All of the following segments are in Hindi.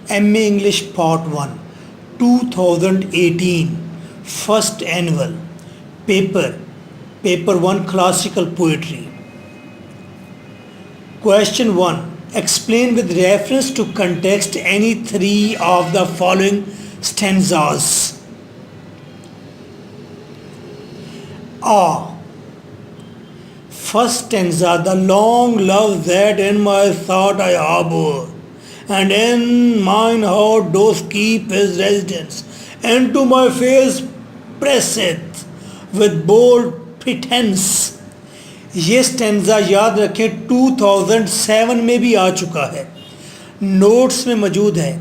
MA English Part 1 2018 First Annual Paper 1 Classical Poetry. Question 1. Explain with reference to context any three of the following stanzas. A. First stanza, the long love that in my thought I harbor, and in mine heart doth keep his residence, and to my face presseth with bold pretense. ये स्टेंजा याद रखें 2007 में भी आ चुका है, नोट्स में मौजूद है,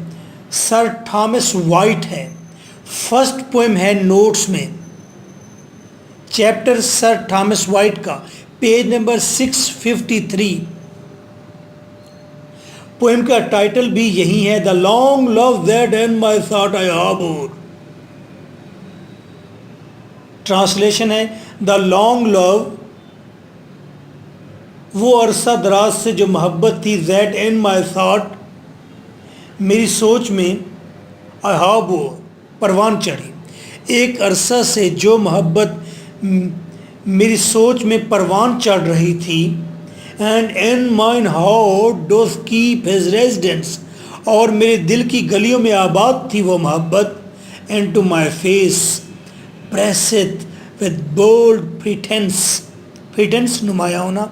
सर थॉमस वाइट है, फर्स्ट पोएम है नोट्स में, चैप्टर सर थॉमस वाइट का, पेज नंबर 653. पोएम का टाइटल भी यही है, the long love that in my thought I harbour. Translation है, द लॉन्ग लव, वो अरसा दराज से जो मोहब्बत थी, दैट इन माई थॉट, मेरी सोच में, आई हार्बर, परवान चढ़ी. एक अरसा से जो मोहब्बत मेरी सोच में परवान चढ़ रही थी, and in mine heart dose keep his residence, और मेरे दिल की गलियों में आबाद थी वो मोहब्बत, and to my face pressed with bold pretence, pretence नुमाया होना,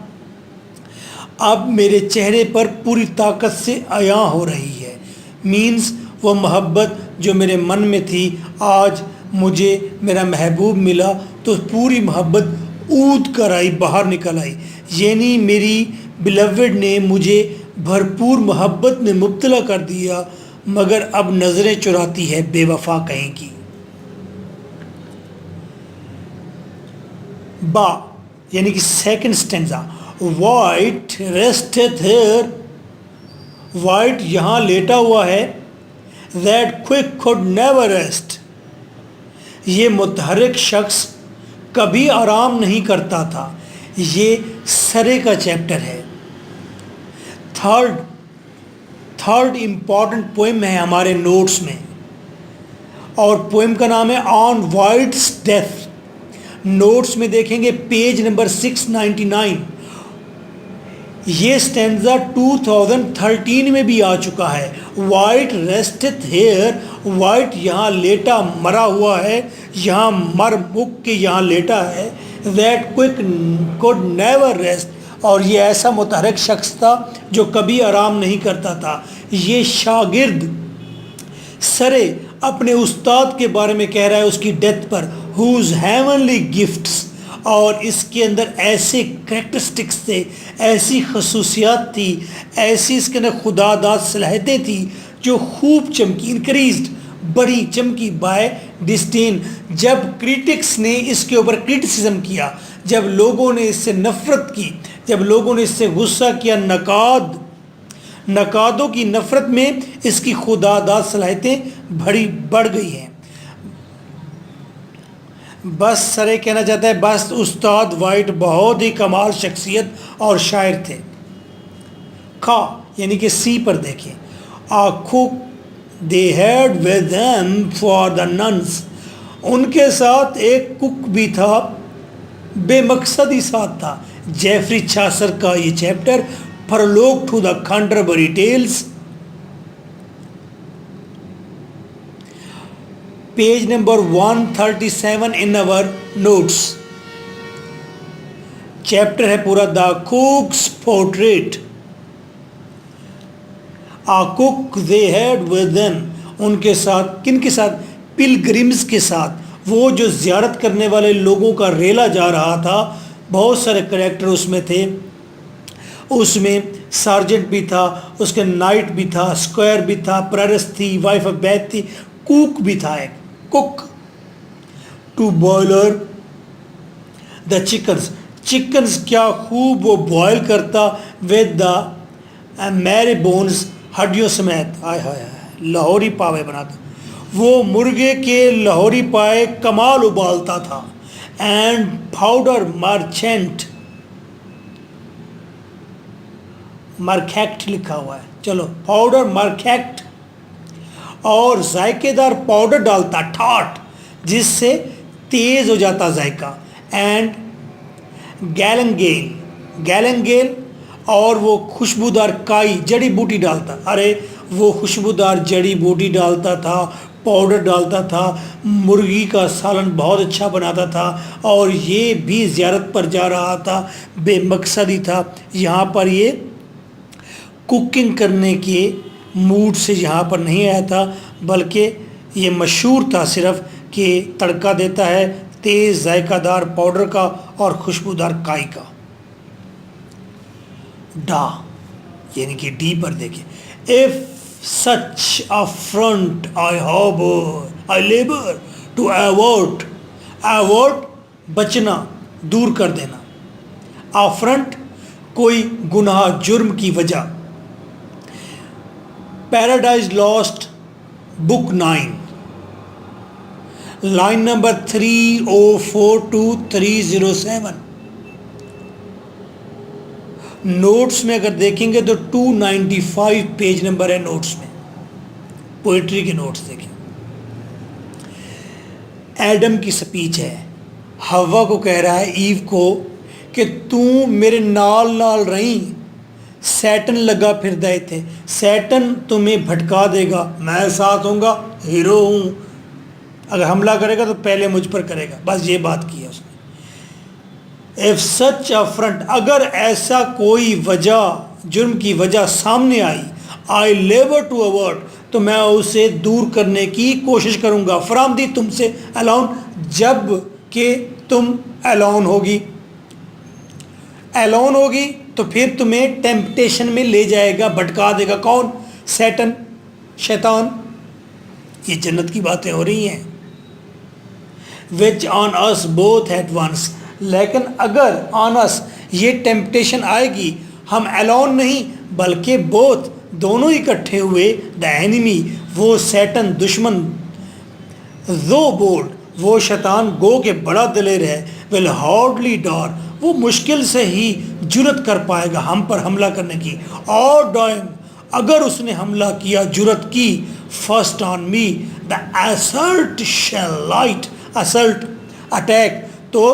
अब मेरे चेहरे पर पूरी ताकत से अयां हो रही है. मीन्स वो मोहब्बत जो मेरे मन में थी, आज मुझे मेरा महबूब मिला तो पूरी मोहब्बत ऊद कर आई, बाहर निकल आई. यानी मेरी बिलवड ने मुझे भरपूर मोहब्बत में मुब्तला कर दिया, मगर अब नज़रें चुराती है बेवफा कहेंगी. बा यानी कि second stanza, wight resteth here, wight यहाँ लेटा हुआ है, that quick could never rest, ये मुतहरिक शख्स कभी आराम नहीं करता था. ये सरे का चैप्टर है. थर्ड इम्पॉर्टेंट पोएम है हमारे नोट्स में, और पोएम का नाम है ऑन वाइट्स डेथ. नोट्स में देखेंगे पेज नंबर 699. ये स्टेंजा 2013 में भी आ चुका है. वाइट रेस्टेथ हेयर, वाइट यहाँ लेटा मरा हुआ है, यहाँ मर मुक के यहाँ लेटा है. That quick could never rest, और ये ऐसा मुतहरक शख्स था जो कभी आराम नहीं करता था. ये शागिर्द सरे अपने उस्ताद के बारे में कह रहा है उसकी डेथ पर, हुज हेवनली गिफ्ट्स, और इसके अंदर ऐसे करेक्टरिस्टिक्स थे, ऐसी खसूसियात थी, ऐसी इसके अंदर खुदादाद सलाहियतें थी जो खूब चमकी, इंक्रीज्ड, बड़ी चमकी बाय डिस्टेन. जब क्रिटिक्स ने इसके ऊपर क्रिटिसिज्म किया, जब लोगों ने इससे नफ़रत की, जब लोगों ने इससे गुस्सा किया, नकादों की नफ़रत में इसकी खुदादाद सलाहियतें बढ़ गई हैं. बस सरे कहना चाहता है, बस उस्ताद वाइट बहुत ही कमाल शख्सियत और शायर थे. खा यानी कि सी पर देखें, आँखों दे had with them for the nuns, उनके साथ एक कुक भी था, बेमकसद ही साथ था. जेफरी चासर का ये chapter, prologue to the Canterbury tales, page number 137 in our notes. Chapter है पूरा the cook's portrait. A cook they had with them, उनके साथ, किन के साथ? पिलग्रिम्स के साथ, वो जो ज़ियारत करने वाले लोगों का रेला जा रहा था. बहुत सारे करैक्टर उसमें थे. उसमें सार्जेंट भी था, उसके नाइट भी था, स्क्वायर भी था, प्रेरस थी, वाइफ ऑफ बैथ थी, कुक भी था एक cook. To boil the chickens क्या खूब वो बॉयल करता, विद द मैरे बोन्स, हड्डियों समेत. हाय हाय लाहौरी पावे बनाता, वो मुर्गे के लाहौरी पाए कमाल उबालता था. एंड पाउडर मर्चेंट, मरखैक्ट लिखा हुआ है, चलो पाउडर मरखैक्ट और जायकेदार पाउडर डालता ठाट, जिससे तेज हो जाता जायका। एंड गैलंगेल और वो खुशबूदार काई जड़ी बूटी डालता। अरे वो खुशबूदार जड़ी बूटी डालता था, पाउडर डालता था, मुर्गी का सालन बहुत अच्छा बनाता था, और ये भी ज़ियारत पर जा रहा था, बेमकसद ही था। यहाँ पर ये कुकिंग करने के मूड से यहाँ पर नहीं आया था, बल्कि ये मशहूर था सिर्फ कि तड़का देता है तेज़ जायकादार पाउडर का और खुशबूदार काई का। डा यानी कि डी पर देखिए, if such affront I labour to avoid, बचना, दूर कर देना। अफ्रंट कोई गुनाह जुर्म की वजह। Paradise lost book 9 line number 304 to 307। Notes में अगर देखेंगे तो 295 पेज नंबर है नोट्स में, पोइट्री के नोट्स देखें। एडम की स्पीच है, हवा को कह रहा है ईव को कि तू मेरे नाल नाल रही, सैटन लगा फिर दे थे, सैटन तुम्हें भटका देगा, मैं साथ हूँगा, हीरो हूँ, अगर हमला करेगा तो पहले मुझ पर करेगा, बस ये बात की है उसने। इफ सच अफ्रंट, अगर ऐसा कोई वजह, जुर्म की वजह सामने आई, आई लेबर टू अवॉर्ड, तो मैं उसे दूर करने की कोशिश करूँगा। फ्रॉम दी, तुमसे, अलाउन, जब कि तुम अलाउन होगी, अलाउन होगी तो फिर तुम्हें टेम्पटेशन में ले जाएगा, भटका देगा। कौन? सैटन, शैतान। ये जन्नत की बातें हो रही हैं। Which on us both at once, लेकिन अगर ऑन अस ये टेम्पटेशन आएगी, हम अलाउन नहीं बल्कि बोथ, दोनों इकट्ठे हुए, द एनिमी, वो सैटन दुश्मन, दो बोल्ड, वो शैतान गो के बड़ा दिलेर है, विल हार्डली डॉर, वो मुश्किल से ही जुरत कर पाएगा हम पर हमला करने की। और डॉइंग, अगर उसने हमला किया, जुरत की, first on me, the assault shall light, assault attack, तो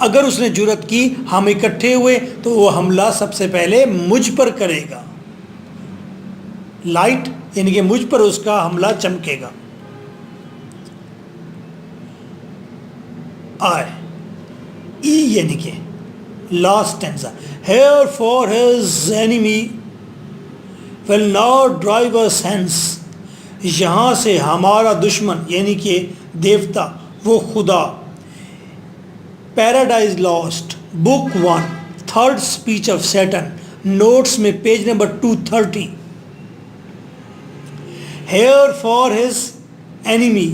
अगर उसने जुरत की, हम इकट्ठे हुए, तो वो हमला सबसे पहले मुझ पर करेगा। लाइट यानी कि मुझ पर उसका हमला चमकेगा। आए ई यानी कि last stanza, here for his enemy will not drive us hence, यहाँ से हमारा दुश्मन यानी कि देवता, वो खुदा। Paradise lost book 1 third speech of Satan, notes में page number 230। Here for his enemy,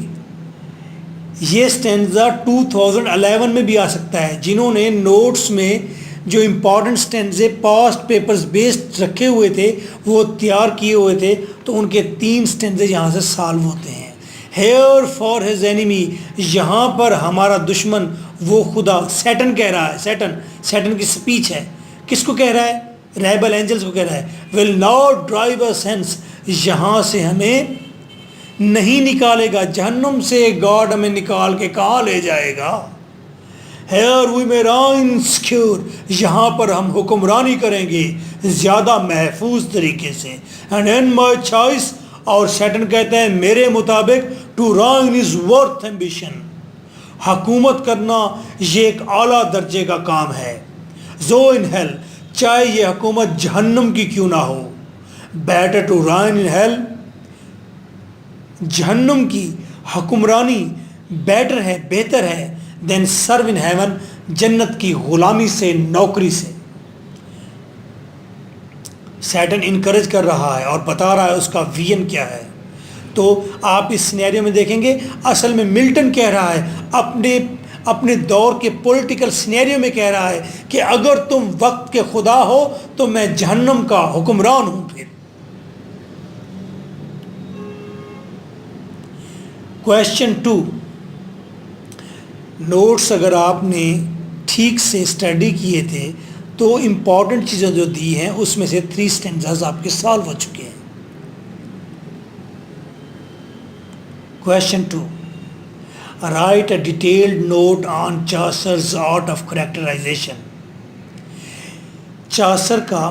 ये स्टेंजा 2011 में भी आ सकता है। जिन्होंने नोट्स में जो इम्पॉर्टेंट स्टेंजे पास्ट पेपर्स बेस्ड रखे हुए थे, वो तैयार किए हुए थे, तो उनके 3 स्टेंजे यहाँ से सॉल्व होते हैं। हेयर फॉर हिज एनिमी, यहाँ पर हमारा दुश्मन, वो खुदा, सैटन कह रहा है, सैटन की स्पीच है। किसको कह रहा है? रेबल एंजल्स को कह रहा है। Will not drive us hence, यहाँ से हमें नहीं निकालेगा, जहन्नुम से गॉड हमें निकाल के कहाँ ले जाएगा। Here we may reign secure, यहाँ पर हम हुक्मरानी करेंगे ज़्यादा महफूज तरीके से। एंड इन माई चॉइस, और सैटन कहते हैं मेरे मुताबिक, to reign is worth ambition, हुकूमत करना ये एक आला दर्जे का काम है। जो इन हेल, चाहे ये हुकूमत जहन्नुम की क्यों ना हो, better to reign in hell, जहन्नुम की हुक्मरानी बेटर है, बेहतर है, देन सर्व इन हेवन, जन्नत की गुलामी से, नौकरी से। सैटन इनकरेज कर रहा है और बता रहा है उसका विजन क्या है। तो आप इस सिनेरियो में देखेंगे, असल में मिल्टन कह रहा है अपने दौर के पॉलिटिकल सिनेरियो में कह रहा है कि अगर तुम वक्त के खुदा हो तो मैं जहन्नुम का हुक्मरान हूं। फिर क्वेश्चन 2, नोट्स अगर आपने ठीक से स्टडी किए थे तो इम्पॉर्टेंट चीज़ें जो दी हैं उसमें से 3 स्टेंजास आपके सॉल्व हो चुके हैं। Question 2, write a detailed note on Chaucer's art of characterisation. Chaucer का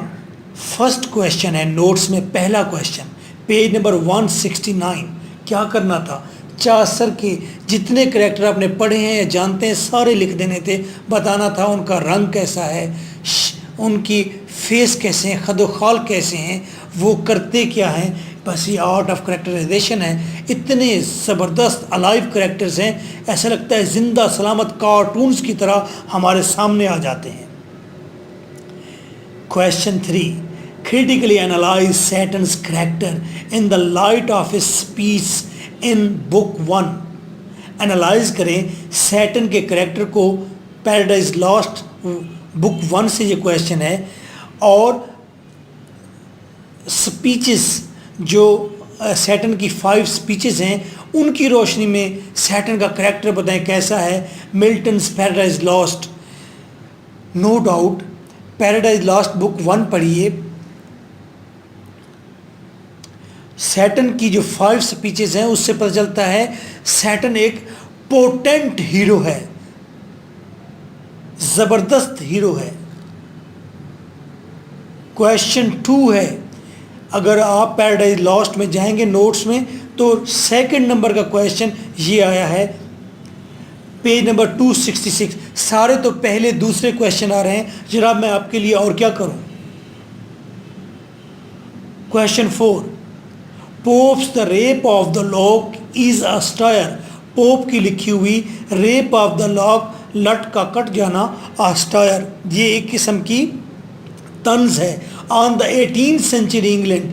फर्स्ट क्वेश्चन है नोट्स में, पहला क्वेश्चन, पेज नंबर 169। क्या करना था, चासर के जितने करेक्टर आपने पढ़े हैं या जानते हैं सारे लिख देने थे, बताना था उनका रंग कैसा है, उनकी फेस कैसे हैं, खदोखाल कैसे हैं, वो करते क्या हैं। बस ये आर्ट ऑफ करेक्टराइजेशन है। इतने ज़बरदस्त अलाइव करेक्टर्स हैं, ऐसा लगता है जिंदा सलामत कार्टून्स की तरह हमारे सामने आ जाते हैं। Question 3, critically analyze Saturn's character in the light of his speech in book 1। Analyse करें सैटर्न के करेक्टर को पैराडाइज लॉस्ट बुक 1 से ये क्वेश्चन है, और स्पीचेस जो सैटर्न की 5 स्पीचेस हैं उनकी रोशनी में सैटर्न का करेक्टर बताएं कैसा है। Milton's paradise lost, no doubt paradise lost book 1 पढ़िए। सैटर्न की जो 5 स्पीचेस हैं उससे पता चलता है सैटर्न एक पोटेंट हीरो है, ज़बरदस्त हीरो है। क्वेश्चन 2 है, अगर आप पैराडाइज लॉस्ट में जाएंगे नोट्स में तो सेकंड नंबर का क्वेश्चन ये आया है, पेज नंबर 266। सारे तो पहले दूसरे क्वेश्चन आ रहे हैं, जनाब मैं आपके लिए और क्या करूं। Question 4, pops the rape of the lock is a stair. Pope की लिखी हुई रेप ऑफ द लॉक, लट का कट जाना, अ स्टायर, ये एक किस्म की तंज है। On the 18th century England,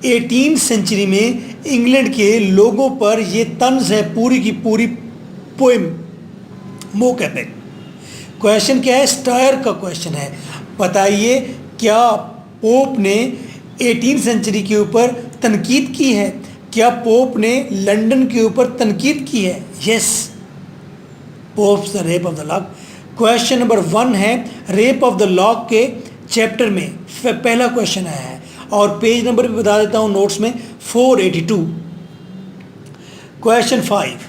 18th century में इंग्लैंड के लोगों पर ये तंज है, पूरी की पूरी पोएम मोकैप है। क्वेश्चन क्या है, स्टायर का क्वेश्चन है। बताइए क्या पोप ने 18th सेंचुरी के ऊपर तनकीद की है, क्या पोप ने लंदन के ऊपर तनकीद की है। Yes, pops the rape of the lock. Question number 1 है, रेप ऑफ द लॉक के चैप्टर में पहला क्वेश्चन आया है, और पेज नंबर भी बता देता हूँ नोट्स में, 482। Question 5,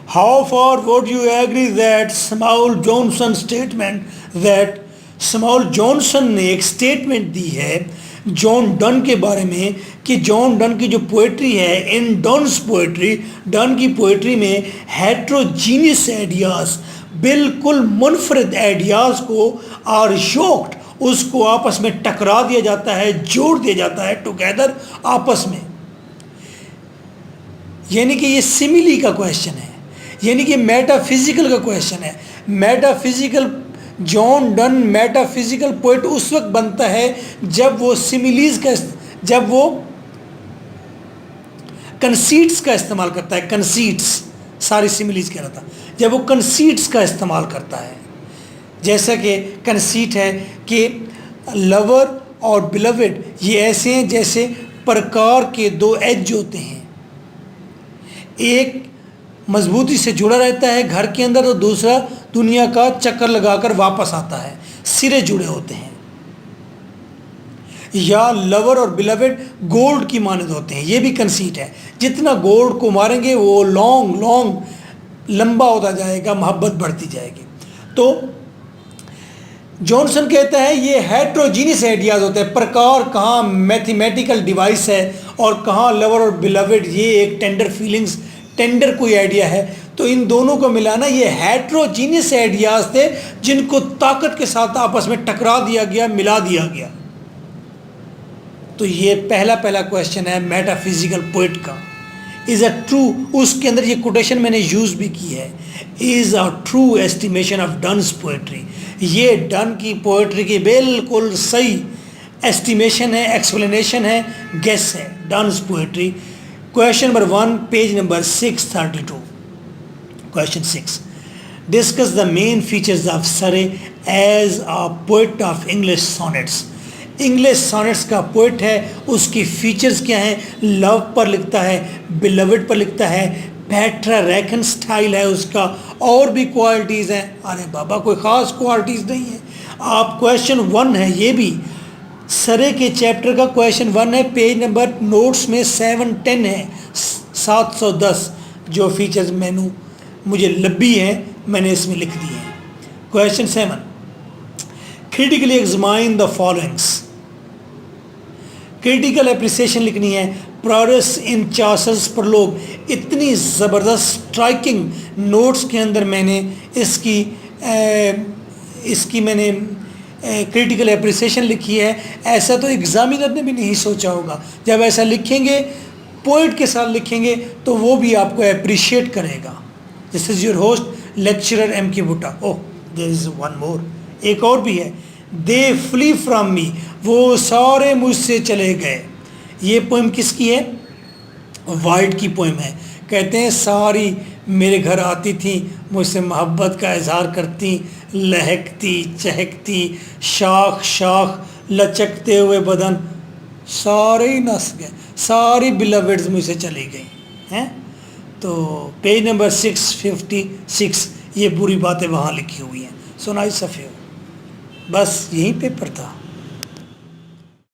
how far would you agree that Samuel Johnson statement, that Samuel Johnson ने एक स्टेटमेंट दी है जॉन डन के बारे में कि जॉन डन की जो पोएट्री है, इन डन्स पोएट्री, डन की पोएट्री में हेट्रोजीनियस आइडियाज़, बिल्कुल मुनफरद आइडियाज़ को आर योक्ड, उसको आपस में टकरा दिया जाता है, जोड़ दिया जाता है टुगेदर आपस में। यानी कि ये सिमिली का क्वेश्चन है, यानी कि मेटाफिजिकल का क्वेश्चन है। Metaphysical, John Donne metaphysical poet उस वक्त बनता है जब वो सिमिलीज का, जब वो कंसीट्स का इस्तेमाल करता है। कंसीट्स, सारी सिमिलीज कह रहा था, जब वो कंसीट्स का इस्तेमाल करता है। जैसा कि कंसीट है कि लवर और बिलवेड ये ऐसे हैं जैसे प्रकार के 2 एज होते हैं, एक मजबूती से जुड़ा रहता है घर के अंदर, तो दूसरा दुनिया का चक्कर लगाकर वापस आता है, सिरे जुड़े होते हैं। या लवर और बिलवेड गोल्ड की मानद होते हैं, ये भी कंसीट है। जितना गोल्ड को मारेंगे वो लॉन्ग लॉन्ग लंबा होता जाएगा, मोहब्बत बढ़ती जाएगी। तो जॉनसन कहता है ये हेट्रोजीनियस आइडियाज़ होते हैं, प्रकार कहाँ मैथमेटिकल डिवाइस है और कहाँ लवर और बिलवेड ये एक टेंडर फीलिंग्स, टेंडर कोई आइडिया है। तो इन दोनों को मिलाना ये हेट्रोजीनियस आइडियाज़ थे जिनको ताकत के साथ आपस में टकरा दिया गया, मिला दिया गया। तो ये पहला क्वेश्चन है मेटाफिजिकल पोएट का। इज़ अ ट्रू, उसके अंदर ये कोटेशन मैंने यूज़ भी की है, is a true estimation of Donne's poetry. ये डन की पोएट्री की बिल्कुल सही एस्टिमेशन है, एक्सप्लेनेशन है, गेस है, Donne's poetry. Question number 1, page number 632। Question 6, discuss the main features of Surrey as a poet of English sonnets. English sonnets का पोएट है, उसकी फीचर्स क्या हैं। लव पर लिखता है, बिलवेड पर लिखता है, पैट्रा रैकन स्टाइल है उसका, और भी क्वालिटीज़ हैं। अरे बाबा कोई ख़ास क्वालिटीज़ नहीं है। आप क्वेश्चन 1 है, ये भी सरे के चैप्टर का क्वेश्चन 1 है, पेज नंबर नोट्स में 710 है, 710 जो फीचर्स मेनू मुझे लब्बी हैं मैंने इसमें लिख दिए हैं। Question 7, critically examine the followings. Critical appreciation लिखनी है। प्रोग्रेस इन चार्सर्स पर लोग इतनी ज़बरदस्त स्ट्राइकिंग नोट्स के अंदर मैंने इसकी मैंने क्रिटिकल एप्रिसिएशन लिखी है। ऐसा तो एग्जामिनर ने भी नहीं सोचा होगा। जब ऐसा लिखेंगे, पॉइंट के साथ लिखेंगे, तो वो भी आपको अप्रिशिएट करेगा। This is your host lecturer M.K. भुट्टा। ओह, देयर इज़ वन मोर, एक और भी है। दे फ्ली फ्रॉम मी, वो सारे मुझसे चले गए। ये पोइम किसकी है? वाइट की पोइम है। कहते हैं सारी मेरे घर आती थी, मुझसे मोहब्बत का इजहार करती, लहकती चहकती, शाख शाख लचकते हुए बदन, सारे ही नस गए, सारी बिलवेड्स मुझसे चली गई हैं। तो पेज नंबर 656 ये बुरी बातें वहाँ लिखी हुई हैं। So nice of you. बस यही पेपर था।